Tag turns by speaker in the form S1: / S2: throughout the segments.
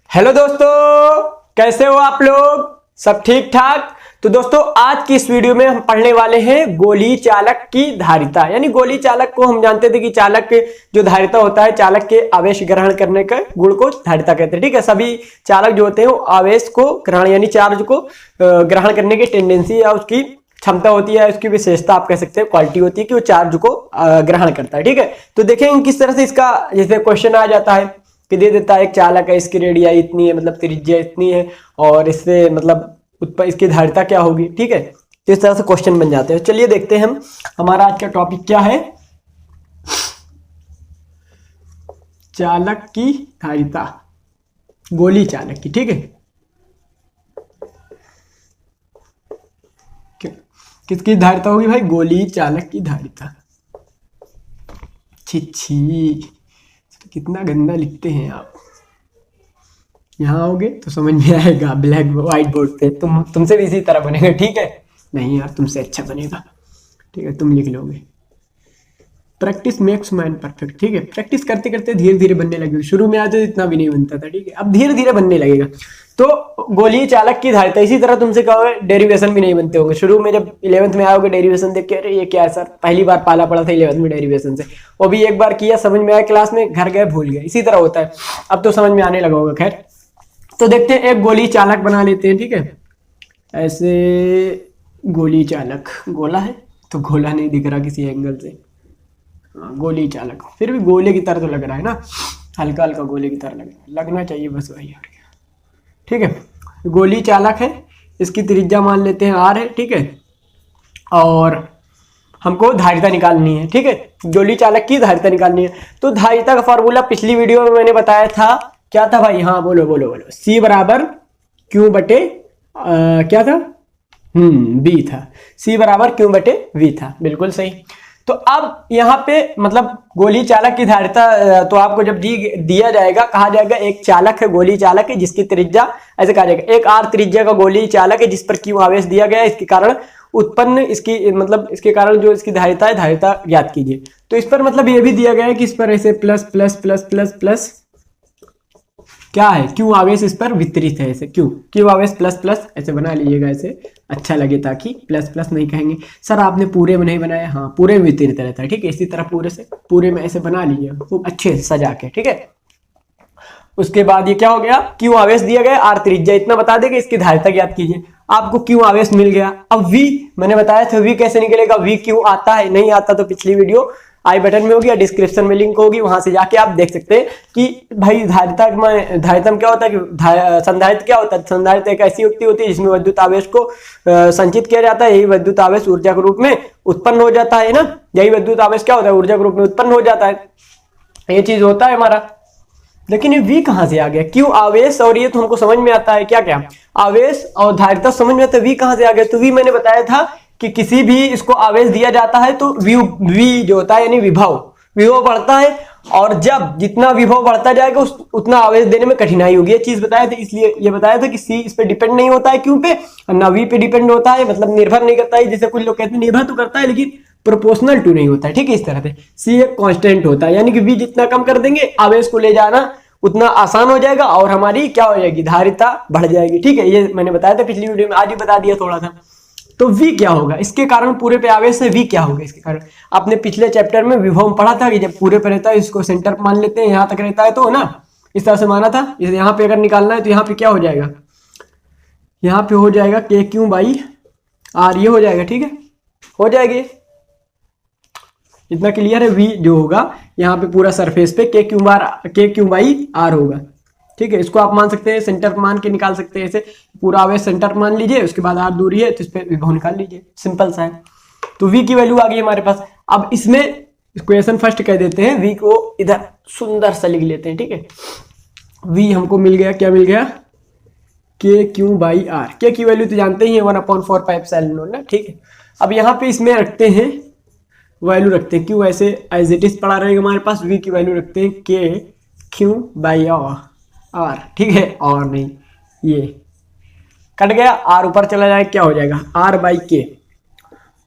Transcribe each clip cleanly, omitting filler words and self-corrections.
S1: Hello दोस्तों, कैसे हो आप लोग? सब ठीक ठाक। तो दोस्तों, आज की इस वीडियो में हम पढ़ने वाले हैं गोली चालक की धारिता। यानी गोली चालक को हम जानते थे कि चालक के जो धारिता होता है, चालक के आवेश ग्रहण करने के गुण को धारिता कहते हैं। ठीक है, सभी चालक जो होते हैं वो आवेश को ग्रहण यानी चार्ज को ग्रहण करने की टेंडेंसी या उसकी क्षमता होती है, उसकी विशेषता आप कह सकते हैं, क्वालिटी होती है कि वो चार्ज को ग्रहण करता है। ठीक है, तो देखेंगे किस तरह से इसका जैसे क्वेश्चन आ जाता है कि दे देता है एक चालक है, इसकी रेडियाई इतनी है, मतलब त्रिज्या इतनी है, और इससे मतलब इसकी धारिता क्या होगी। ठीक है, तो इस तरह से क्वेश्चन बन जाते हैं। चलिए देखते हैं हम हमारा आज का टॉपिक क्या है। चालक की धारिता, गोली चालक की। ठीक है, किसकी धारिता होगी भाई? गोली चालक की धारिता। छी छी, कितना गंदा लिखते हैं आप। यहाँ आओगे तो समझ में आएगा, ब्लैक व्हाइट बोर्ड पे तुमसे भी इसी तरह बनेगा। ठीक है, नहीं यार, तुमसे अच्छा बनेगा। ठीक है, तुम लिख लोगे। Practice makes man perfect. ठीक है, प्रैक्टिस करते करते धीरे धीरे बनने लगेगा। शुरू में आज इतना भी नहीं बनता था। ठीक है, अब धीरे धीरे बनने लगेगा। तो गोली चालक की धारिता, इसी तरह तुमसे क्या होगा, डेरिवेशन भी नहीं बनते होंगे। शुरू में जब 11th में आओगे डेरिवेशन देख के, अरे ये क्या है सर, पहली बार पाला पड़ा था 11th में डेरिवेशन से, वो भी एक बार किया, समझ में आया क्लास में, घर गए भूल गए। इसी तरह होता है। अब तो समझ में आने लगा होगा। खैर, तो देखते हैं, एक गोली चालक बना लेते हैं। ठीक है, ऐसे गोली चालक, गोला है तो गोला नहीं दिख रहा किसी एंगल से। गोली चालक फिर भी गोले की तरह तो लग रहा है ना, हल्का हल्का गोले की तरह लगना चाहिए, बस वही। ठीक है, गोली चालक है, इसकी त्रिज्या मान लेते हैं आर है। ठीक है, और हमको धारिता निकालनी है। ठीक है, गोली चालक की धारिता निकालनी है। तो धारिता का फॉर्मूला पिछली वीडियो में मैंने बताया था, क्या था भाई? हाँ, बोलो बोलो बोलो। सी बराबर क्यू बटे क्या था? बी था। सी बराबर क्यू बटे वी था, बिल्कुल सही। तो अब यहाँ पे मतलब गोली चालक की धारिता तो आपको जब दिया जाएगा, कहा जाएगा एक चालक है, गोली चालक है, जिसकी त्रिज्या, ऐसे कहा जाएगा एक आर त्रिज्या का गोली चालक है जिस पर क्यू आवेश दिया गया है, इसके कारण उत्पन्न इसकी मतलब इसके कारण जो इसकी धारिता है, धारिता ज्ञात कीजिए। तो इस पर मतलब ये भी दिया गया है कि इस पर ऐसे plus plus plus plus plus क्या है, क्यू आवेश इस पर वितरित है। ऐसे क्यू आवेश प्लस प्लस ऐसे बना लीजिएगा, ऐसे अच्छा लगे, ताकि प्लस प्लस नहीं कहेंगे सर आपने पूरे में नहीं बनाया। हाँ, पूरे में वितरित रहता है। ठीक है, इसी तरह पूरे में ऐसे बना लीजिएगा खूब अच्छे से सजा के। ठीक है, उसके बाद ये क्या हो गया, क्यू आवेश दिया गया, आर त्रिज्या, इतना बता देगा, इसकी धारिता ज्ञात कीजिए। आपको क्यू आवेश मिल गया। अब वी मैंने बताया था, वी कैसे निकलेगा? वी क्यू आता है, नहीं आता तो पिछली वीडियो आई बटन में होगी या डिस्क्रिप्शन में लिंक होगी, वहां से जाके आप देख सकते हैं कि भाई धारिता में क्या होता है कि संधारित्र क्या होता है। संधारित्र एक ऐसी युक्ति होती है जिसमें विद्युत आवेश को संचित किया जाता है। यही विद्युत आवेश ऊर्जा के रूप में उत्पन्न हो जाता है ना। यही विद्युत आवेश क्या होता है, ऊर्जा के रूप में उत्पन्न हो जाता है। ये चीज होता है हमारा। लेकिन ये वी कहां से आ गया? क्यू आवेश, और ये तो हमको समझ में आता है क्या क्या, आवेश और धारिता समझ में आता है। वी कहां से आ गया? तो वी मैंने बताया था कि किसी भी इसको आवेश दिया जाता है तो वी जो होता है यानी विभव बढ़ता है, और जब जितना विभव बढ़ता जाएगा उतना आवेश देने में कठिनाई होगी। ये चीज बताया था, इसलिए ये बताया था कि सी इस पे डिपेंड नहीं होता है क्यू पे, ना वी पे डिपेंड होता है, मतलब निर्भर नहीं करता है। जैसे कुछ लोग कहते हैं निर्भर तो करता है लेकिन प्रोपोर्शनल टू नहीं होता है। ठीक है, इस तरह से सी एक कांस्टेंट होता है, यानी कि वी जितना कम कर देंगे आवेश को ले जाना उतना आसान हो जाएगा, और हमारी क्या हो जाएगी, धारिता बढ़ जाएगी। ठीक है, ये मैंने बताया था पिछली वीडियो में, आज ही बता दिया थोड़ा सा। तो V क्या होगा इसके कारण, पूरे पे आवेश है, V क्या होगा इसके कारण? आपने पिछले चैप्टर में विभव पढ़ा था कि जब पूरे पे रहता है इसको सेंटर मान लेते हैं, यहां तक रहता है तो ना, इस तरह से माना था। यहाँ पे अगर निकालना है तो यहाँ पे क्या हो जाएगा, यहाँ पे हो जाएगा के क्यू बाई आर, ये हो जाएगा। ठीक है, हो जाएगी, इतना क्लियर है। V जो होगा यहाँ पे पूरा सरफेस पे के क्यू बाई आर होगा। ठीक है, इसको आप मान सकते हैं, सेंटर मान के निकाल सकते हैं। ऐसे पूरा आवेश सेंटर मान लीजिए, उसके बाद आर दूरी है तो इस पे विभव निकाल लीजिए, सिंपल सा है। तो वी की वैल्यू आ गई हमारे पास। अब इसमें इक्वेशन फर्स्ट कह देते हैं, वी को इधर सुंदर सा लिख लेते हैं। ठीक है, वी हमको मिल गया, क्या मिल गया, के क्यू बाई आर। के की वैल्यू तो जानते ही है 1/4πε0 ना। ठीक है, अब यहाँ पे इसमें रखते हैं वैल्यू, रखते हैं क्यू ऐसे एज इट इज पड़ा रहेगा हमारे पास। वी की वैल्यू रखते हैं के क्यू बाई आर। ठीक है, और नहीं, ये कट गया, आर ऊपर चला जाए, क्या हो जाएगा, आर बाई के।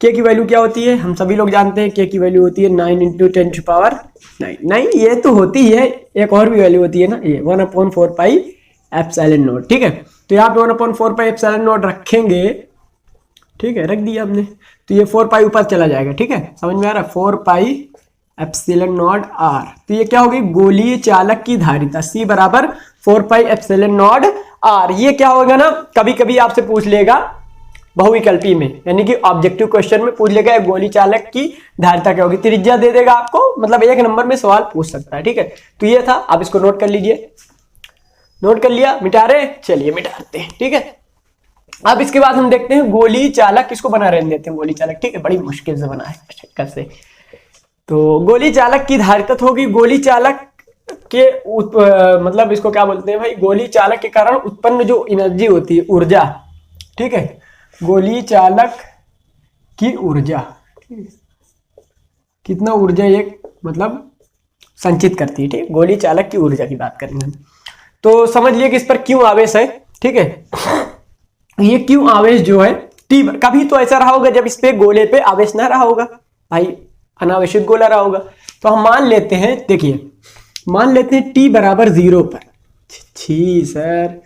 S1: के की वैल्यू क्या होती है, हम सभी लोग जानते हैं, के की वैल्यू होती है 9 × 10⁹ नहीं, ये तो होती है, एक और भी वैल्यू होती है ना, ये 1/4π एप्सिलॉन नॉट, ठीक है। तो यहाँ पे 1/4 पाई एप्सिलॉन नॉट रखेंगे, ठीक है, रख दिया हमने, तो ये 4 पाई ऊपर चला जाएगा, ठीक है, समझ में आ रहा है, 4 पाई एप्सिलॉन नॉट आर। तो ये क्या होगी, गोलीय चालक की धारिता C बराबर 4 पाई एप्सिलॉन नॉट आर। ये क्या होगा ना, कभी कभी आपसे पूछ लेगा बहुविकल्पी में, यानी कि ऑब्जेक्टिव क्वेश्चन में पूछ लेगा गोली चालक की धारिता क्या होगी, त्रिज्या दे देगा आपको, मतलब 1 नंबर में सवाल पूछ सकता है, ठीक है। तो ये था, आप इसको नोट कर लीजिए। नोट कर लिया, मिटा रहे, चलिए मिटाते हैं, ठीक है। अब इसके बाद हम देखते हैं गोली चालक, किसको बना रहने देते हैं गोली चालक, ठीक है, बड़ी मुश्किल से बना है कैसे। तो गोली चालक की धारिता होगी गोली चालक के मतलब इसको क्या बोलते हैं भाई, गोली चालक के कारण उत्पन्न जो एनर्जी होती है, ऊर्जा, ठीक है, गोली चालक की ऊर्जा, कितना ऊर्जा ये मतलब संचित करती है, ठीक, गोली चालक की ऊर्जा की बात करेंगे हम। तो समझ लिए कि इस पर क्यों आवेश है, ठीक है। ये क्यों आवेश जो है टी, कभी तो ऐसा रहा होगा जब इस पे गोले पे आवेश ना रहा होगा भाई, अनावेशित गोला रहा होगा। तो हम मान लेते हैं, देखिए मान लेते हैं टी बराबर 0 पर, छी सर,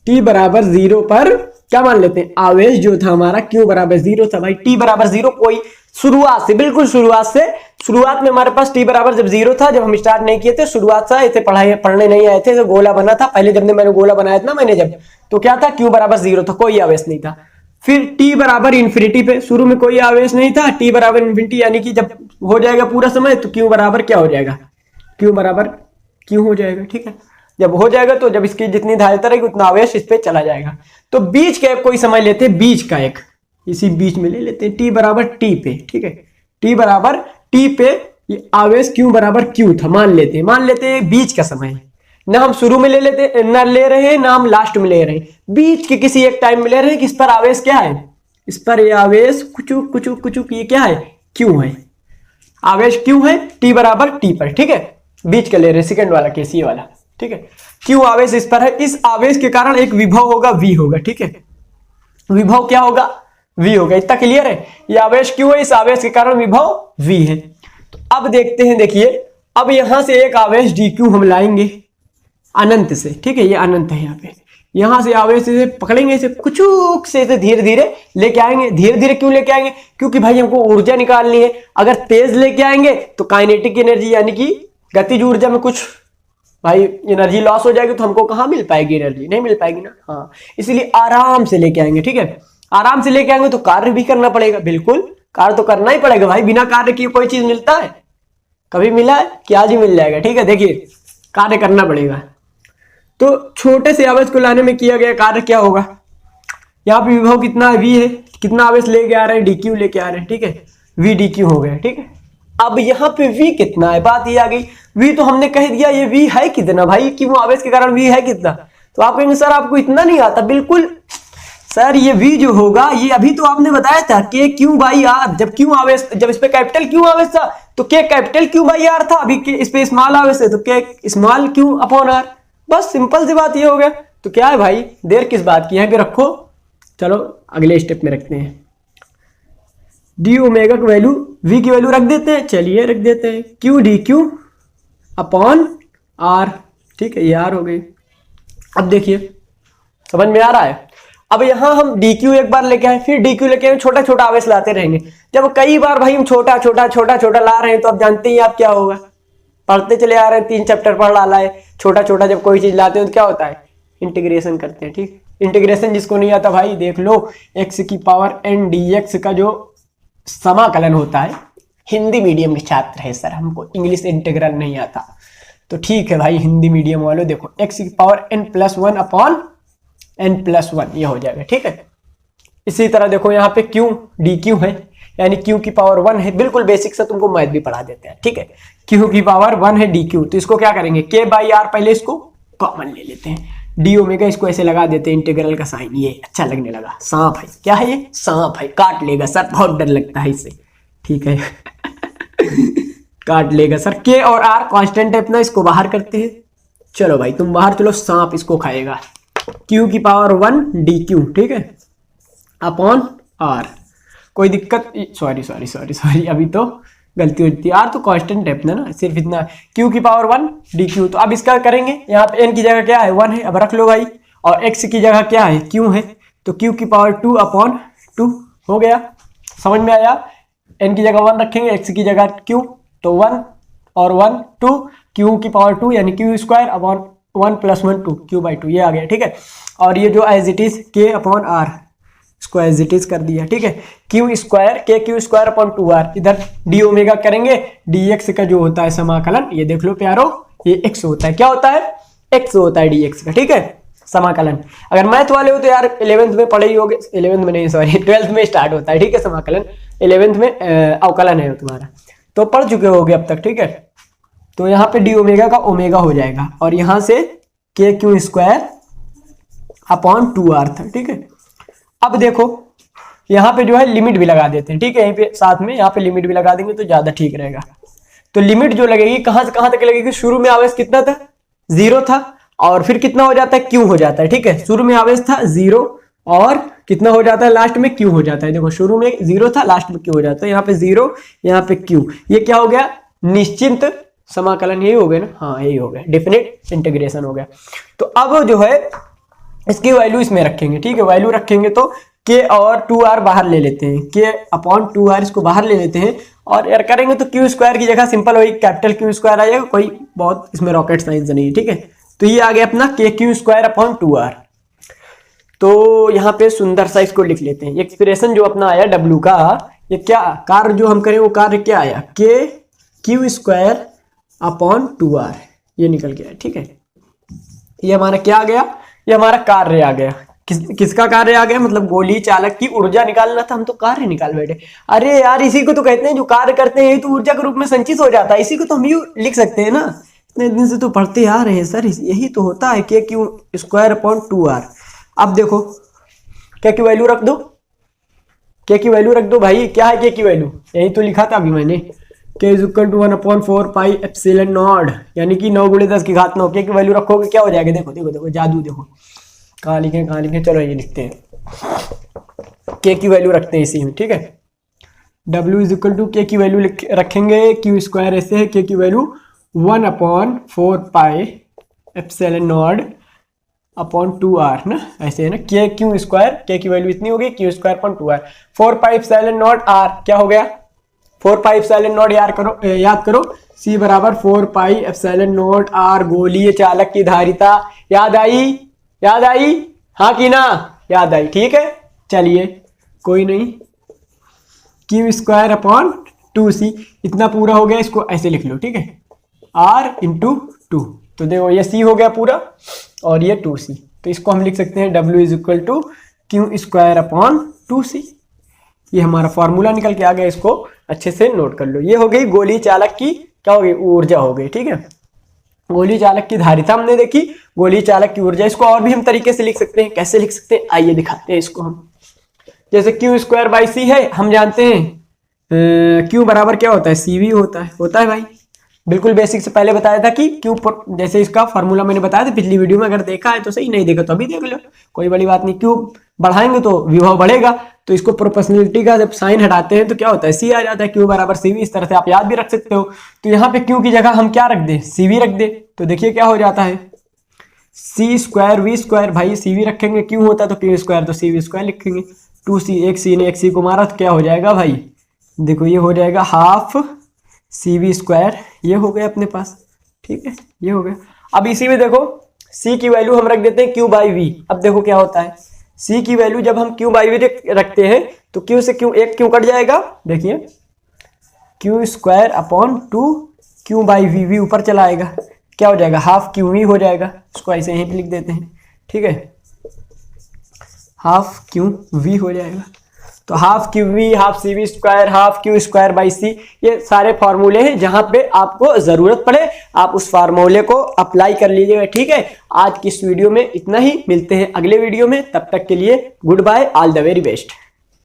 S1: टी बराबर 0 पर क्या मान लेते हैं, आवेश जो था हमारा क्यों बराबर 0 था भाई, टी बराबर 0 कोई शुरुआत से, बिल्कुल शुरुआत में हमारे पास टी बराबर जब 0 था, जब हम स्टार्ट नहीं किए थे, शुरुआत से ऐसे पढ़ने नहीं आए थे, तो गोला बना था पहले, जब मैंने गोला बनाया था ना मैंने जब, तो क्या था, क्यू बराबर 0 था, कोई आवेश नहीं था। फिर टी बराबर इन्फिनिटी पे, शुरू में कोई आवेश नहीं था, टी बराबर इन्फिनिटी, यानी कि जब हो जाएगा पूरा समय तो क्यू बराबर क्या हो जाएगा, क्यू बराबर क्यू हो जाएगा, ठीक है। जब हो जाएगा तो जब इसकी जितनी धारिता रहेगी उतना आवेश इस पे चला जाएगा। तो बीच का कोई समय लेते हैं, बीच का एक, इसी बीच में ले लेते हैं, टी बराबर टी पे, ठीक है, टी बराबर टी पे ये आवेश क्यू बराबर क्यू था, मान लेते हैं बीच का समय, ना हम शुरू में ले लेते, ना ले रहे हैं, ना हम लास्ट में ले रहे हैं, बीच के किसी एक टाइम में ले रहे हैं कि इस पर आवेश क्या है, इस पर ये आवेश कुचुक कुचुक कुचुक ये क्या है, क्यू है, आवेश क्यू है टी बराबर टी पर, ठीक है, बीच का ले रहे हैं, सेकंड वाला केस ये वाला, ठीक है। क्यू आवेश इस पर है, इस आवेश के कारण एक विभव होगा V होगा, ठीक है, विभव क्या होगा, V होगा, इतना क्लियर है। ये आवेश क्यू है, इस आवेश के कारण विभव V है। तो अब देखते हैं, देखिए अब यहां से एक आवेश dq हम लाएंगे अनंत से, ठीक है, ये अनंत है, यहाँ पे यहां से आवेश से पकड़ेंगे, इसे कुछुक से धीरे धीरे लेके आएंगे। धीरे धीरे क्यों लेके आएंगे, क्योंकि भाई हमको ऊर्जा निकालनी है। अगर तेज लेके आएंगे तो काइनेटिक एनर्जी यानी कि गतिज ऊर्जा में कुछ भाई एनर्जी लॉस हो जाएगी, तो हमको कहाँ मिल पाएगी एनर्जी, नहीं मिल पाएगी ना, हाँ, इसलिए आराम से लेके आएंगे, ठीक है। आराम से लेके आएंगे तो कार्य भी करना पड़ेगा, बिल्कुल कार्य तो करना ही पड़ेगा भाई, बिना कार्य किए कोई चीज मिलता है, कभी मिला है कि आज ही मिल जाएगा, ठीक है। देखिए कार्य करना पड़ेगा, तो छोटे से आवेश को लाने में किया गया कार्य क्या होगा, यहाँ पे विभव कितना है, V है, कितना आवेश लेके आ रहे हैं, dq लेके आ रहे हैं, ठीक है, V dq हो गया, ठीक है। अब यहाँ पे V कितना है, बात ये आ गई, V तो हमने कह दिया, ये V है कितना भाई, कि वो आवेश के कारण V है कितना। तो आप कहेंगे सर आपको इतना नहीं आता, बिल्कुल सर, ये V जो होगा, ये अभी तो आपने बताया था K Q बाई R, जब Q आवेश, जब इस पे कैपिटल Q आवेश था तो K capital Q by R था, अभी इस पे स्मॉल आवेश है तो K small Q upon R, बस सिंपल सी बात ये हो गया। तो क्या है भाई, देर किस बात की, यहाँ पे रखो, चलो अगले स्टेप में रखते हैं, डी ओमेगा की वैल्यू, V की वैल्यू रख देते हैं, चलिए रख देते हैं, Q dq अपॉन R, ठीक है, ये R हो गई। अब देखिए समझ में आ रहा है। अब यहां हम dq एक बार लेके आए, फिर dq लेके आए, छोटा छोटा आवेश लाते रहेंगे। जब कई बार भाई हम छोटा छोटा ला रहे हैं तो अब जानते ही आप क्या होगा, पढ़ते चले आ रहे हैं, 3 चैप्टर पढ़ डाला है, छोटा छोटा जब कोई चीज लाते हैं तो क्या होता है, इंटीग्रेशन करते हैं, ठीक। इंटीग्रेशन जिसको नहीं आता भाई देख लो, x की पावर n dx का जो समाकलन होता है, हिंदी मीडियम के छात्र है सर, हमको इंग्लिश इंटीग्रल नहीं आता, तो ठीक है भाई हिंदी मीडियम वालों, देखो x की पावर n+1 अपॉन n+1 ये हो जाएगा, ठीक है। इसी तरह देखो यहाँ पे q dq है, यानी q की पावर 1 है, बिल्कुल बेसिक से तुमको मैथ भी पढ़ा देते हैं, ठीक है। q की पावर 1 है dq, तो इसको क्या करेंगे, k बाई r, पहले इसको कॉमन ले लेते हैं, डी ओमेगा इसको ऐसे लगा देते हैं, इंटीग्रल का साइन, ये अच्छा लगने लगा, सांप है, क्या है ये, सांप है, काट लेगा सर, बहुत डर लगता है इससे, ठीक है। काट लेगा सर, के और आर कांस्टेंट है अपना, इसको बाहर करते हैं, चलो भाई तुम बाहर चलो, सांप इसको खाएगा, q की पावर 1 dq, ठीक है, अपॉन r, कोई दिक्कत, सॉरी अभी तो गलती होती है। आर तो कांस्टेंट है अपना ना, सिर्फ इतना क्यू की पावर 1 डी क्यू। तो अब इसका करेंगे, यहाँ पे एन की जगह क्या है 1 है, अब रख लो भाई, और एक्स की जगह क्या है क्यू है, तो क्यू की पावर 2/2 हो गया। समझ में आया? एन की जगह 1 रखेंगे, एक्स की जगह क्यू, तो 1 और 1 2, क्यू की पावर 2 यानी क्यू स्क्वायर अपॉन 1 + 1 2 क्यू/2 ये आ गया। ठीक है, और ये जो एज इट इज k/r इसको एज इट इज कर दिया। ठीक है, क्यू स्क्वायर k/2r, इधर डी ओमेगा करेंगे, dx का जो होता है समाकलन, ये देख लो प्यारो, ये x होता है। क्या होता है? x होता है dx का। ठीक है, समाकलन। अगर मैथ वाले हो तो यार 11th में पढ़े ही होगे, 11th में नहीं सॉरी 12th में स्टार्ट होता है। ठीक है, समाकलन 11th में अवकलन है तुम्हारा, तो पढ़ चुके होगे अब तक। ठीक है, तो यहाँ पे डी ओमेगा का ओमेगा हो जाएगा, और यहाँ से k/2r था। ठीक है, अब देखो यहाँ पे जो है लिमिट भी लगा देते हैं। ठीक है, यहीं पे साथ में यहाँ पे लिमिट भी लगा देंगे तो ज्यादा ठीक रहेगा। तो लिमिट जो लगेगी कहां से कहां तक लगेगी? शुरू में आवेश कितना था? 0 था, और फिर कितना हो जाता है? क्यू हो जाता है। ठीक है, शुरू में आवेश था 0 और कितना हो जाता है? लास्ट में क्यू हो जाता है। देखो शुरू में 0 था, लास्ट में क्यू हो जाता है। यहाँ पे 0, यहाँ पे क्यू, ये क्या हो गया? निश्चित समाकलन, यही हो गया ना? हाँ यही हो गया, डेफिनेट इंटीग्रेशन हो गया। तो अब जो है इसकी वैल्यू इसमें रखेंगे। ठीक है, वैल्यू रखेंगे तो k और 2r बाहर ले लेते हैं, k/2r इसको बाहर ले लेते हैं, और यार करेंगे तो क्यू स्क्वायर की जगह सिंपल वही कैपिटल क्यू स्क्वायर आ जाएगा, कोई बहुत इसमें रॉकेट साइंस नहीं है। ठीक है, तो ये आ गया अपना k/2r। तो यहाँ पे सुंदर सा इसको लिख लेते हैं। एक्सप्रेशन जो अपना आया W का, ये क्या कार्य जो हम करें वो कार्य क्या आया? k/2r ये निकल गया। ठीक है, ये हमारा क्या आ गया? ये हमारा कार्य आ गया। किसका कार्य आ गया? मतलब गोली चालक की ऊर्जा निकालना था, हम तो कार्य निकाल बैठे। अरे यार इसी को तो कहते हैं, जो कार्य करते हैं यही तो ऊर्जा के रूप में संचित हो जाता है, इसी को तो हम यूं लिख सकते हैं ना। इतने दिन से तो पढ़ते आ रहे हैं सर, यही तो होता है k/2r। अब देखो k की वैल्यू रख दो, k की वैल्यू रख दो भाई। क्या है k की वैल्यू? यही तो लिखा था अभी मैंने, k = 1/4πε0, यानी कि 9 × 10 की घात 9। k की वैल्यू रखोगे क्या हो जाएगा? देखो देखो देखो जादू, देखो कहाँ लिखे, चलो ये लिखते हैं, k की वैल्यू रखते हैं इसी में। ठीक है, W = k की वैल्यू रखेंगे, q² ऐसे है, k की वैल्यू 1/4πε0/2r ना, ऐसे है ना, k² k की वैल्यू इतनी होगी, q²/2r 4πε0r क्या हो गया? 4πε0 याद करो, C = 4πε0r। गोलीय चालक की धारिता याद आई? याद आई? हाँ कि ना? याद आई। ठीक है, चलिए कोई नहीं, q²/2c इतना पूरा हो गया, इसको ऐसे लिख लो। ठीक है, r × 2, तो देखो ये c हो गया पूरा और ये 2c, तो इसको हम लिख सकते हैं W = q²/2c। ये हमारा फॉर्मूला निकल के आ गया, इसको अच्छे से नोट कर लो। ये हो गई गोली चालक की क्या हो गई? ऊर्जा हो गई। ठीक है, गोली चालक की धारिता हमने देखी, गोली चालक की ऊर्जा। इसको और भी हम तरीके से लिख सकते हैं। कैसे लिख सकते हैं? आइए दिखाते हैं इसको हम। जैसे q²/c है, हम जानते हैं q बराबर क्या होता है? cv होता है भाई, बिल्कुल बेसिक से पहले बताया था कि q जैसे इसका फार्मूला मैंने बताया था पिछली वीडियो में, अगर देखा है तो सही, नहीं देखा तो अभी देख लो, कोई बड़ी बात नहीं। q बढ़ाएंगे तो विभव बढ़ेगा, तो इसको प्रोपोर्शनलिटी का जब साइन हटाते हैं तो क्या होता है? c आ जाता है, q = cv। इस तरह से आप याद भी रख सकते हो। तो यहाँ पे q की जगह हम क्या रख दें? cv रख दे, तो देखिए क्या हो जाता है, c²v² भाई, cv रखेंगे, q होता तो q² तो cv² लिखेंगे, 2c, एक c ने एक c को मारा तो क्या हो जाएगा भाई? देखो ये हो जाएगा ½ cv², ये हो गया अपने पास। ठीक है, ये हो गया। अब इसी में देखो c की वैल्यू हम रख देते हैं q/v। अब देखो क्या होता है, c की वैल्यू जब हम q/v रखते हैं तो q से एक q कट जाएगा, देखिए q²/2 q/v, v ऊपर चला आएगा, क्या हो जाएगा? ½ qv हो जाएगा। इसको ऐसे यहीं पे लिख देते हैं। ठीक है, ½ qv हो जाएगा। तो ½ qv, ½ cv², ½ q²/c, ये सारे फॉर्मूले हैं, जहां पे आपको जरूरत पड़े आप उस फार्मूले को अप्लाई कर लीजिएगा। ठीक है, आज की इस वीडियो में इतना ही, मिलते हैं अगले वीडियो में, तब तक के लिए good bye, all the very best.